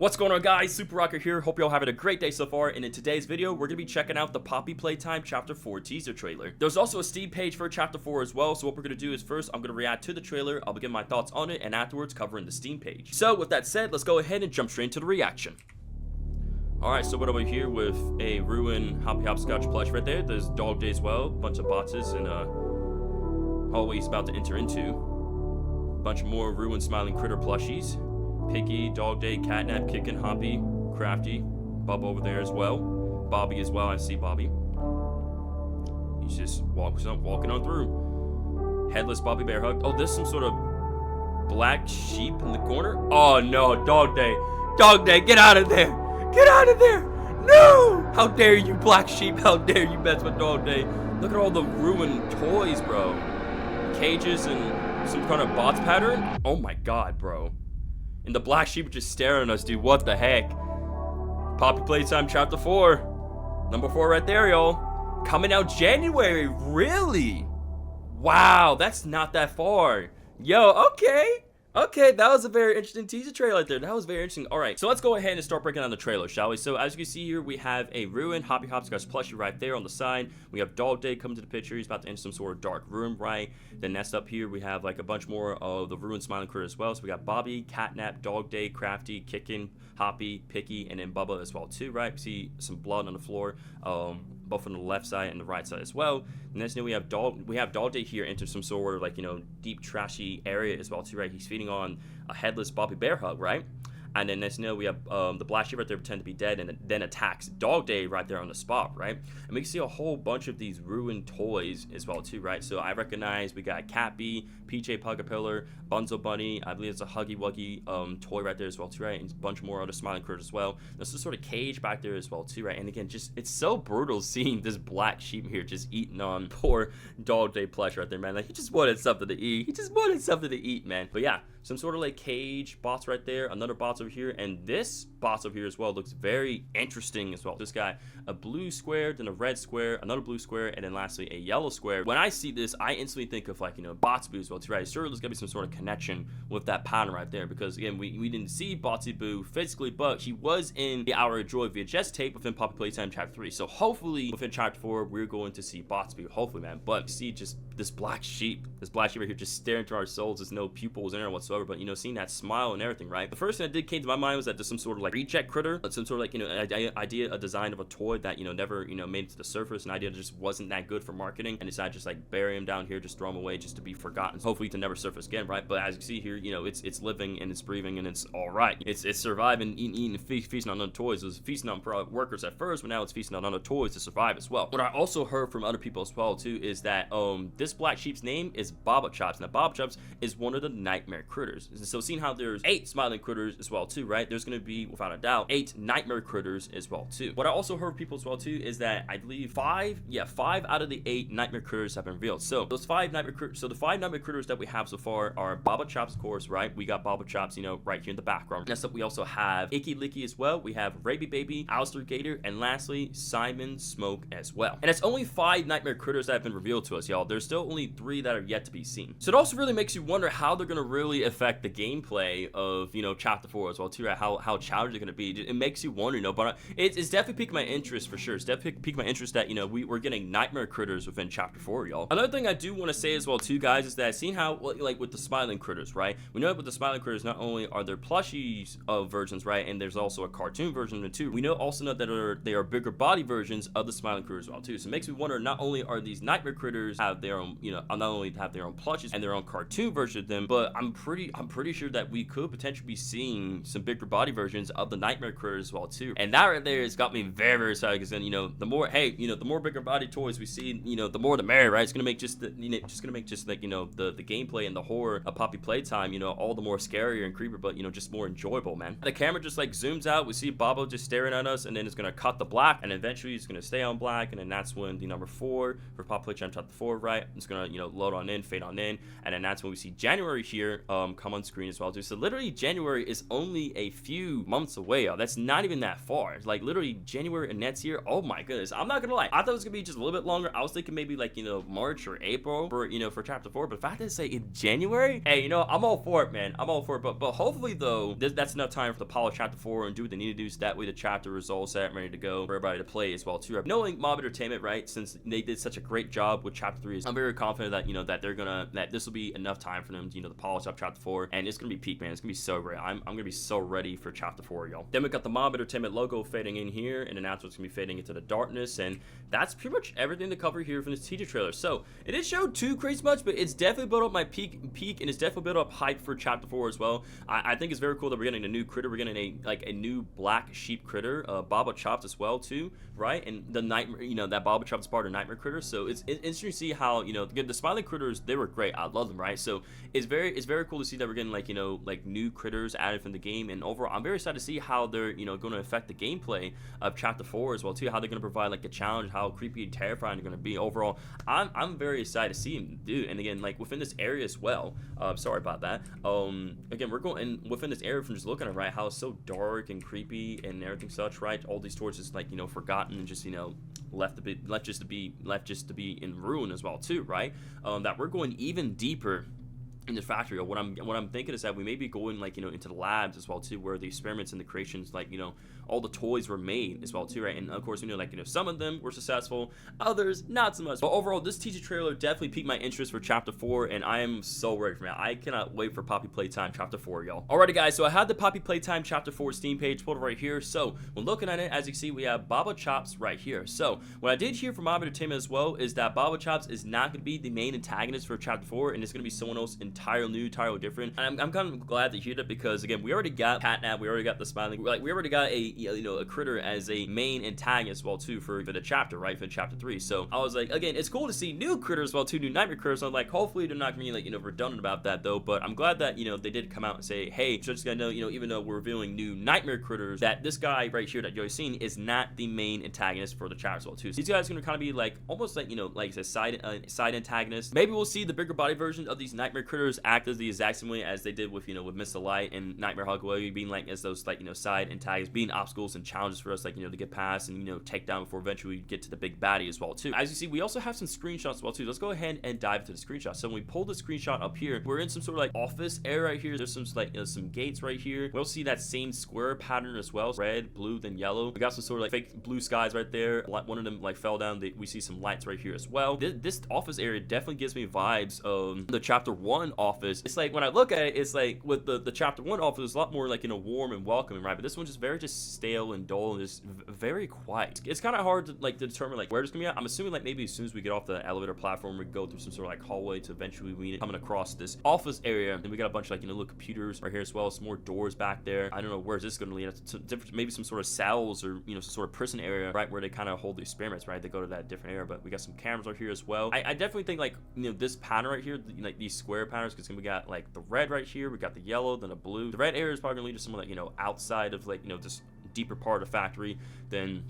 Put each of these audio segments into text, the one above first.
What's going on, guys? Super Rocker here. Hope y'all having a great day so far, and in today's video we're gonna be checking out the Poppy Playtime Chapter 4 teaser trailer. There's also a Steam page for Chapter 4 as well, so what we're gonna do is first I'm gonna react to the trailer, I'll be giving my thoughts on it, and afterwards covering the Steam page. So with that said, let's go ahead and jump straight into the reaction. Alright, so what are we here with a ruined Hoppy Hopscotch plush right there. There's Dog Day as well, bunch of boxes and hallway he's about to enter into. Bunch of more ruined Smiling Critter plushies. Piggy, Dog Day, Catnap, Kickin', Hoppy, Crafty, Bubba over there as well. Bobby as well, I see Bobby. He's just walking on through. Headless Bobby Bear Hug. Oh, there's some sort of black sheep in the corner. Oh no, Dog Day. Dog Day, get out of there. Get out of there. No! How dare you, black sheep. How dare you mess with Dog Day. Look at all the ruined toys, bro. Cages and some kind of bots pattern. Oh my god, bro. And the black sheep are just staring at us, dude. What the heck? Poppy Playtime Chapter 4. Number 4 right there, y'all. Coming out January. Really? Wow, that's not that far. Yo, okay. Okay, that was a very interesting teaser trailer right there. That was very interesting. All right, so let's go ahead and start breaking down the trailer, shall we? So as you can see here, we have a ruined Hoppy Hopscotch plushie right there on the side. We have Dog Day coming to the picture. He's about to enter some sort of dark room, right? Then next up here, we have like a bunch more of the ruined Smiling Critter as well. So we got Bobby, Catnap, Dog Day, Crafty, Kickin', Hoppy, Picky, and then Bubba as well too, right? We see some blood on the floor. Both on the left side and the right side as well. And next, we have Dog Day here enter some sort of like, you know, deep trashy area as well too, right? He's feeding on a headless Bobby Bear Hug, right? And then next, we have the black sheep right there pretend to be dead and then attacks Dog Day right there on the spot, right? And we can see a whole bunch of these ruined toys as well too, right? So I recognize we got Cappy, PJ Pugapillar, Bunzo Bunny. I believe it's a Huggy Wuggy toy right there as well too, right? And a bunch more other Smiling Critters as well. There's this sort of cage back there as well too, right? And again, just it's so brutal seeing this black sheep here just eating on poor Dog Day plush right there, man. Like he just wanted something to eat. He just wanted something to eat, man. But yeah, some sort of like cage bots right there, another bots over here, and this bots over here as well looks very interesting as well. This guy, a blue square, then a red square, another blue square, and then lastly a yellow square. When I see this, I instantly think of like, you know, Botsy Boo as well too, right? Sure, there's gonna be some sort of connection with that pattern right there, because again, we didn't see Botsy Boo physically, but she was in the Hour of Joy VHS tape within Poppy Playtime Chapter 3. So hopefully within Chapter 4, we're going to see Botsy Boo, hopefully, man. But see just this black sheep right here just staring into our souls. There's no pupils in there whatsoever, but you know, seeing that smile and everything, right? The first thing that came to my mind was that there's some sort of like reject critter, some sort of like, you know, idea, a design of a toy that, you know, never, you know, made it to the surface, an idea that just wasn't that good for marketing, and decided just like bury him down here, just throw him away, just to be forgotten, hopefully to never surface again, right? But as you see here, you know, it's living and it's breathing and it's all right. It's surviving, eating, feasting on other toys. It was feasting on workers at first, but now it's feasting on other toys to survive as well. What I also heard from other people as well too is that this black sheep's name is Baba Chops. Now Baba Chops is one of the nightmare critters. So seeing how there's 8 smiling critters as well too, right? There's gonna be, without a doubt, 8 nightmare critters as well too. What I also heard people as well too is that I believe 5 out of the 8 nightmare critters have been revealed. So those 5 nightmare critters, so the 5 nightmare critters that we have so far are Baba Chops, of course, right? We got Baba Chops, you know, right here in the background. Next up, we also have Icky Licky as well. We have Raby Baby, Alistair Gator, and lastly, Simon Smoke as well. And it's only 5 nightmare critters that have been revealed to us, y'all. There's still only 3 that are yet to be seen. So it also really makes you wonder how they're gonna really affect the gameplay of, you know, Chapter 4 as well too, right? How challenging they're gonna be. It makes you wonder, you know, but it's definitely piqued my interest for sure. It's definitely piqued my interest that, you know, we're getting nightmare critters within Chapter 4, y'all. Another thing I do want to say as well too, guys, is that seeing how, like with the smiling critters, right? We know with the smiling critters, not only are there plushies of versions, right, and there's also a cartoon version of it too. We know also that they are bigger body versions of the smiling critters as well too. So it makes me wonder, not only are these nightmare critters have their own, you know, not only have their own plushies and their own cartoon version of them, but I'm pretty sure that we could potentially be seeing some bigger body versions of the nightmare critters as well too. And that right there has got me very, very excited, because then, you know, the more, hey, you know, the more bigger body toys we see, you know, the more the merrier, right? It's gonna make just the, you know, like, you know, the gameplay and the horror of Poppy Playtime, you know, all the more scarier and creepier, but, you know, just more enjoyable, man. The camera just like zooms out, we see Bobo just staring at us, and then it's gonna cut the black, and eventually it's gonna stay on black, and then that's when the number 4 for Poppy Playtime Chapter 4, right? It's gonna, you know, load on in, fade on in, and then that's when we see January here come on screen as well too. So literally January is only a few months away, y'all. That's not even that far. It's like literally January and next year. Oh my goodness, I'm not gonna lie, I thought it was gonna be just a little bit longer. I was thinking maybe like, you know, March or April for, you know, for chapter 4, but the fact that it's say in January, hey, you know, I'm all for it, man. I'm all for it, but hopefully though that's enough time for the polish chapter 4 and do what they need to do, so that way the chapter is all set and ready to go for everybody to play as well too. Knowing Mob Entertainment, right, since they did such a great job with chapter 3, I'm very confident that, you know, that that this will be enough time for them to, you know, to polish up chapter 4, and it's gonna be peak, man. It's gonna be so great. I'm gonna be so ready for chapter 4, y'all. Then we got the Mob Entertainment logo fading in here, and then that's what's gonna be fading into the darkness, and that's pretty much everything to cover here from this teaser trailer. So it didn't show too crazy much, but it's definitely built up my peak, and it's definitely built up hype for chapter 4 as well. I think it's very cool that we're getting a new critter. We're getting a new black sheep critter, Baba Chops as well too, right? And the nightmare, you know, that Baba Chops part of nightmare critter. So it's interesting to see how, you know, the smiling critters, they were great. I love them, right? So it's very cool to see that we're getting, like, you know, like new critters added from the game, and overall I'm very excited to see how they're, you know, going to affect the gameplay of chapter 4 as well too, how they're going to provide like a challenge, how creepy and terrifying they're going to be. Overall I'm very excited to see them, dude. And again, like within this area as well, sorry about that, again, we're going within this area from just looking at it, right, how it's so dark and creepy and everything such, right? All these torches, like, you know, forgotten and just, you know, left just to be in ruin as well too, right? That we're going even deeper in the factory. What I'm thinking is that we may be going, like, you know, into the labs as well too, where the experiments and the creations, like, you know, all the toys were made as well too, right? And of course, we know, like, you know, some of them were successful, others not so much. But overall, this teaser trailer definitely piqued my interest for chapter 4, and I am so ready for it. I cannot wait for Poppy Playtime Chapter 4, y'all. Alrighty guys, so I have the Poppy Playtime Chapter 4 Steam page pulled right here. So when looking at it, as you can see, we have Baba Chops right here. So what I did hear from Mob Entertainment as well is that Baba Chops is not going to be the main antagonist for chapter 4, and it's going to be someone else entirely new, entirely different. And I'm kind of glad to hear that, because again, we already got Catnap, we already got the smiling, like, we already got a, you know, a critter as a main antagonist as well too for the chapter, right, for chapter 3. So I was like, again, it's cool to see new critters as well too, new nightmare critters. I'm like, hopefully they're not gonna be, like, you know, redundant about that though. But I'm glad that, you know, they did come out and say, hey, just gotta know, you know, even though we're revealing new nightmare critters, that this guy right here that you're seeing is not the main antagonist for the chapter as well too. So these guys are gonna kind of be like almost like, you know, like a side antagonist. Maybe we'll see the bigger body version of these nightmare critters act as the exact same way as they did with, you know, with Mr. Light and Nightmare Hugway, being like as those, like, you know, side antagonists, being obstacles and challenges for us, like, you know, to get past and, you know, take down before eventually we get to the big baddie as well too. As you see, we also have some screenshots as well too. Let's go ahead and dive into the screenshot. So when we pull the screenshot up here, we're in some sort of like office area right here. There's some, like, you know, some gates right here. We'll see that same square pattern as well, red, blue, then yellow. We got some sort of like fake blue skies right there. One of them like fell down. We see some lights right here as well. This office area definitely gives me vibes of the chapter 1 office. It's like when I look at it, it's like with the chapter 1 office, it's a lot more like, you know, warm and welcoming, right? But this one's just very just stale and dull and just very quiet. It's kind of hard to, like, to determine like where it's gonna be at. I'm assuming like maybe as soon as we get off the elevator platform, we go through some sort of like hallway to eventually we coming across this office area. And we got a bunch of, like, you know, little computers right here as well, some more doors back there. I don't know where's this gonna lead us to. Maybe some sort of cells or, you know, some sort of prison area, right, where they kind of hold the experiments, right? They go to that different area. But we got some cameras right here as well. I definitely think, like, you know, this pattern right here, like these square patterns, because we got like the red right here, we got the yellow, then the blue. The red area is probably gonna lead to somewhere, like, you know, outside of, like, you know, this deeper part of the factory. Then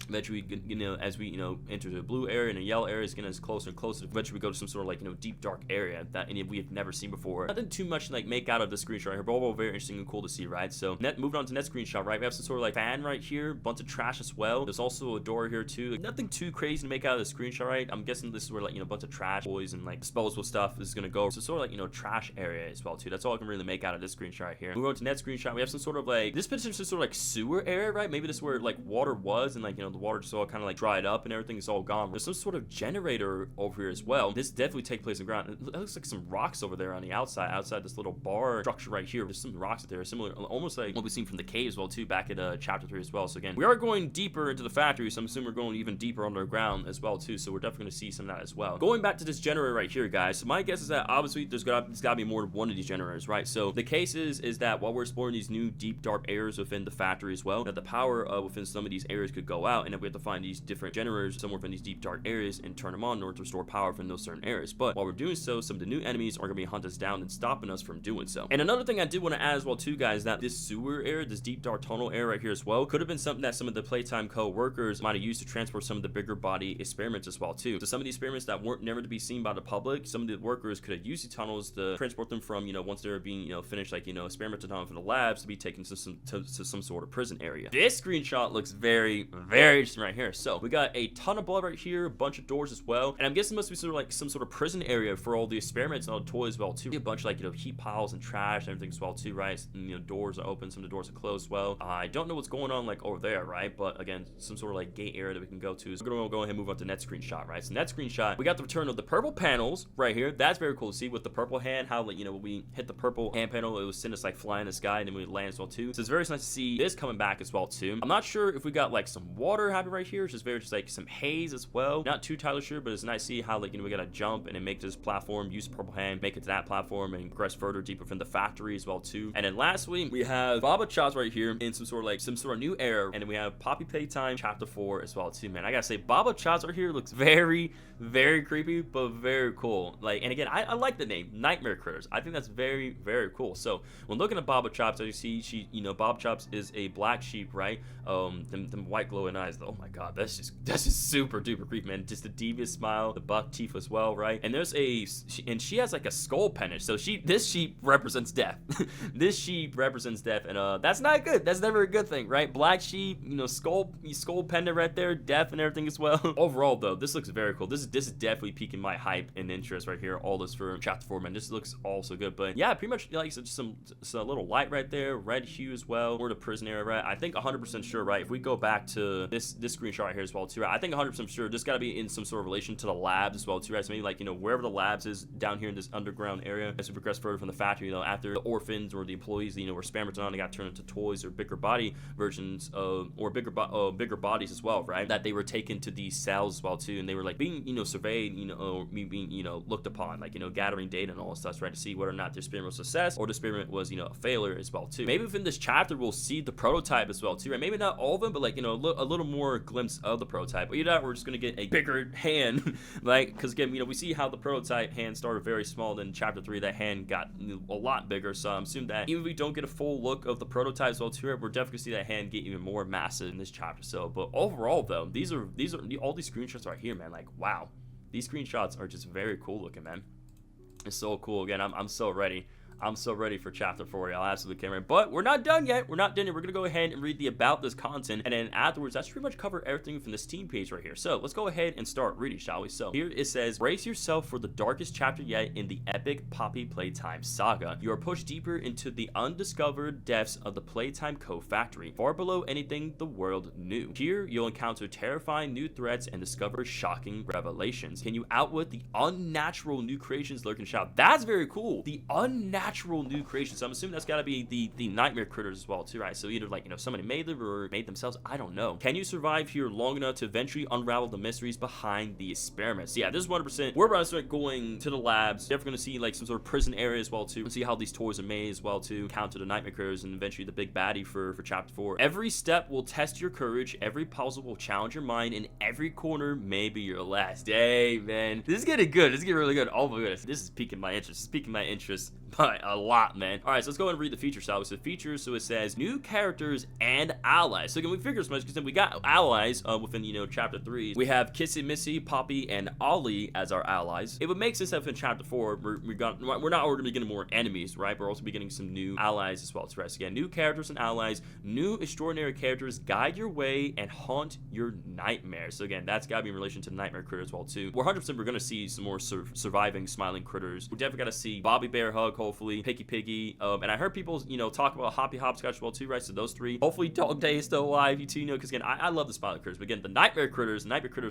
eventually, you know, as we, you know, enter the blue area and the yellow area is getting us closer and closer. Eventually we go to some sort of, like, you know, deep dark area that we have never seen before. Nothing too much to, like, make out of the screenshot right here, but overall very interesting and cool to see, right? So moving on to the next screenshot, right? We have some sort of like fan right here, bunch of trash as well. There's also a door here too. Like, nothing too crazy to make out of the screenshot, right? I'm guessing this is where, like, you know, a bunch of trash toys and like disposable stuff is gonna go. So sort of like, you know, trash area as well too. That's all I can really make out of this screenshot right here. Moving on to the next screenshot, we have some sort of like this picture is sort of like sewer area, right? Maybe this is where, like, water was, and, like, you know, the water just all kind of like dried up and everything is all gone. There's some sort of generator over here as well. This definitely takes place in the ground. It looks like some rocks over there on the outside this little bar structure right here. There's some rocks there, similar, almost like what we've seen from the cave as well too, back at chapter 3 as well. So again, we are going deeper into the factory, so I'm assuming we're going even deeper underground as well too. So we're definitely going to see some of that as well. Going back to this generator right here, guys. So my guess is that obviously there's got to be more than one of these generators, right? So the case is that while we're exploring these new deep dark areas within the factory as well, that the power within some of these areas could go out, and then we have to find these different generators somewhere within these deep dark areas and turn them on in order to restore power from those certain areas. But while we're doing so, some of the new enemies are going to be hunting us down and stopping us from doing so. And another thing I did want to add as well too, guys, that this sewer area, this deep dark tunnel area right here as well, could have been something that some of the Playtime Co workers might have used to transport some of the bigger body experiments as well too. So some of the experiments that weren't never to be seen by the public, some of the workers could have used the tunnels to transport them from, you know, once they were being, you know, finished, like, you know, experimented on for the labs, to be taken to some sort of prison area. This screenshot looks very interesting right here. So we got a ton of blood right here, a bunch of doors as well, and I'm guessing it must be sort of like some sort of prison area for all the experiments and all the toys as well too. A bunch of, like, you know, heat piles and trash and everything as well too, right? And, you know, doors are open, some of the doors are closed as well. I don't know what's going on like over there, right? But again, some sort of like gate area that we can go to. So we're gonna go ahead and move on to next screenshot, right? So next screenshot, we got the return of the purple panels right here. That's very cool to see with the purple hand, how, like, you know, when we hit the purple hand panel, it was send us like fly in the sky, and then we land as well too. So it's very nice to see this coming back as well too. I'm not sure if we got like some water happening right here. It's just very just like some haze as well. Not too entirely sure, but it's nice to see how, like, you know, we gotta jump and then make this platform, use the purple hand, make it to that platform, and progress further deeper within the factory as well too. And then lastly, we have Baba Chops right here in some sort of new era, and then we have Poppy Playtime Chapter 4 as well too, man. I gotta say, Baba Chops right here looks very creepy, but very cool. Like, and again, I like the name Nightmare Critters. I think that's very cool. So when looking at Baba Chops, as you see, she, you know, Baba Chops is a black sheep, right? Them white glowing eyes, oh my god, that's just super duper creepy, man. Just the devious smile, the buck teeth as well, right? And there's and she has like a skull pendant. So this sheep represents death. This sheep represents death, and that's not good. That's never a good thing, right? Black sheep, you know, skull pendant right there, death and everything as well. Overall though, this looks very cool. This is definitely piquing my hype and interest right here. All this for Chapter 4, man. This looks also good. But yeah, pretty much like some little light right there, red hue as well. We're the prison area, right? I think 100% sure, right? If we go back to this screenshot right here as well too, right? I think 100% sure this got to be in some sort of relation to the labs as well too, right? So maybe, like, you know, wherever the labs is down here in this underground area, as we progress further from the factory, you know, after the orphans or the employees, you know, were experimented on, they got turned into toys or bigger body versions of, or bigger bodies as well, right? That they were taken to these cells as well too, and they were like being, you know, surveyed, you know, or being, you know, looked upon, like, you know, gathering data and all this stuff, right, to see whether or not their experiment was a success or the experiment was, you know, a failure as well too. Maybe within this chapter we'll see the prototype as well too, right? Maybe not all of them, but, like, you know, a little more glimpse of the prototype. But either that, we're just gonna get a bigger hand, like, because again, you know, we see how the prototype hand started very small, then Chapter 3 that hand got a lot bigger. So I'm assuming that even if we don't get a full look of the prototype as well too, we're definitely gonna see that hand get even more massive in this chapter. So, but overall though, these are all these screenshots right here, man. Like, wow, these screenshots are just very cool looking, man. It's so cool. Again, I'm so ready. I'm so ready for Chapter 4, y'all. Absolutely can't wait. But we're not done yet. We're not done yet. We're going to go ahead and read the about this content. And then afterwards, that's pretty much cover everything from this Steam page right here. So let's go ahead and start reading, shall we? So here it says, brace yourself for the darkest chapter yet in the epic Poppy Playtime saga. You are pushed deeper into the undiscovered depths of the Playtime Co factory, far below anything the world knew. Here, you'll encounter terrifying new threats and discover shocking revelations. Can you outwit the unnatural new creations lurking shop? That's very cool. The unnatural new creations. So I'm assuming that's got to be the nightmare critters as well too, right? So either, like, you know, somebody made them or made themselves. I don't know. Can you survive here long enough to eventually unravel the mysteries behind the experiments? So yeah, this is 100%. We're about to start going to the labs. Definitely going to see, like, some sort of prison area as well too, and see how these toys are made as well too. Counter the nightmare critters and eventually the big baddie for Chapter 4. Every step will test your courage. Every puzzle will challenge your mind, and every corner may be your last. Hey, man, this is getting good. This is getting really good. Oh my goodness, this is piquing my interest. This is piquing my interest by a lot, man. All right, so let's go ahead and read the feature shall we? So features, so it says new characters and allies. So again, we figure as much because then we got allies within, you know, Chapter 3. We have Kissy, Missy, Poppy, and Ollie as our allies. It would make sense that in Chapter 4 we're not only going to be getting more enemies, right? We're also be getting some new allies as well. So again, new characters and allies, new extraordinary characters guide your way and haunt your nightmares. So again, that's got to be in relation to the nightmare critter as well too. 100% we're going to see some more surviving smiling critters. We definitely got to see Bobby Bear Hug, hopefully, Picky Piggy, and I heard people, you know, talk about Hoppy Hopscotch as well too, right? So those three. Hopefully Dog Day is still alive, you two, you know, because again, I love the smiling critters, but again, the nightmare critters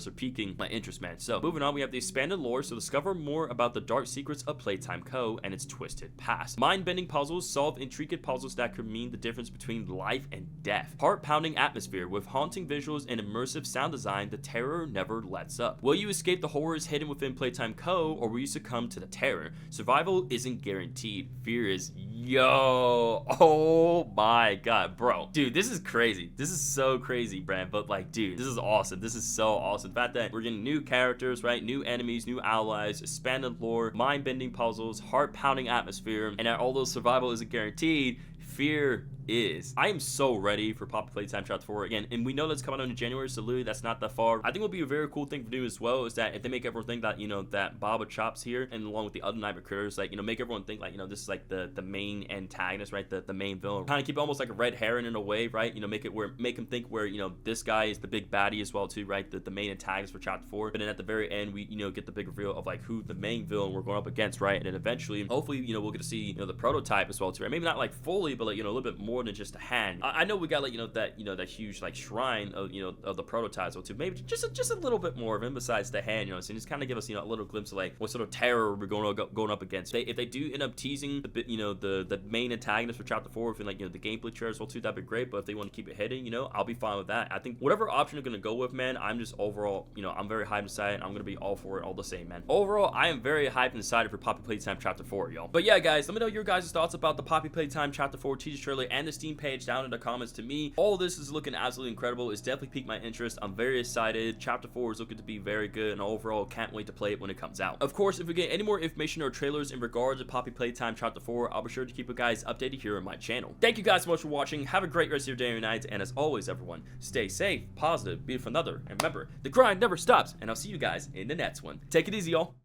are piquing my interest, man. So moving on, we have the expanded lore. So discover more about the dark secrets of Playtime Co. and its twisted past. Mind-bending puzzles, solve intricate puzzles that could mean the difference between life and death. Heart-pounding atmosphere with haunting visuals and immersive sound design, the terror never lets up. Will you escape the horrors hidden within Playtime Co., or will you succumb to the terror? Survival isn't guaranteed. guaranteed. Fear is, yo, oh my god, bro, dude, this is crazy. This is so crazy, Brand. But like, dude, this is awesome. This is so awesome. The fact that we're getting new characters, right? New enemies, new allies, expanded lore, mind-bending puzzles, heart-pounding atmosphere, and that although survival isn't guaranteed, fear is. I am so ready for Poppy Playtime Chapter 4 again, and we know that's coming out in January, so literally that's not that far. I think it will be a very cool thing to do as well, is that if they make everyone think that, you know, that Baba Chop's here, and along with the other nightmare critters, like, you know, make everyone think like, you know, this is like the main antagonist, right? The main villain. Kind of keep it almost like a red herring in a way, right? You know, make them think where, you know, this guy is the big baddie as well too, right? The main antagonist for Chapter 4. But then at the very end, we, you know, get the big reveal of like who the main villain we're going up against, right? And then eventually, hopefully, you know, we'll get to see, you know, the prototype as well too, right? Maybe not like fully, but like, you know, a little bit more than just a hand. I know we got like, you know, that huge like shrine of, you know, of the prototypes or two, maybe just a little bit more of him besides the hand, you know, so just kind of give us, you know, a little glimpse of like what sort of terror we're going up against. If they do end up teasing the bit, you know, the main antagonist for Chapter 4 within like, you know, the gameplay trailer as well too, that'd be great. But if they want to keep it hidden, you know, I'll be fine with that. I think whatever option you're gonna go with, man, I'm just overall, you know, I'm very hyped and excited. I'm gonna be all for it all the same, man. Overall, I am very hyped and excited for Poppy Playtime Chapter 4, yo. But yeah, guys, let me know your guys' thoughts about the Poppy Playtime Chapter 4 teaser trailer and the Steam page down in the comments. To me, all this is looking absolutely incredible. It's definitely piqued my interest. I'm very excited. Chapter 4 is looking to be very good, and overall can't wait to play it when it comes out. Of course, if we get any more information or trailers in regards to Poppy Playtime Chapter 4, I'll be sure to keep you guys updated here on my channel. Thank you guys so much for watching. Have a great rest of your day or night, and as always, everyone, stay safe, positive, be for another, and remember, the grind never stops, and I'll see you guys in the next one. Take it easy, y'all.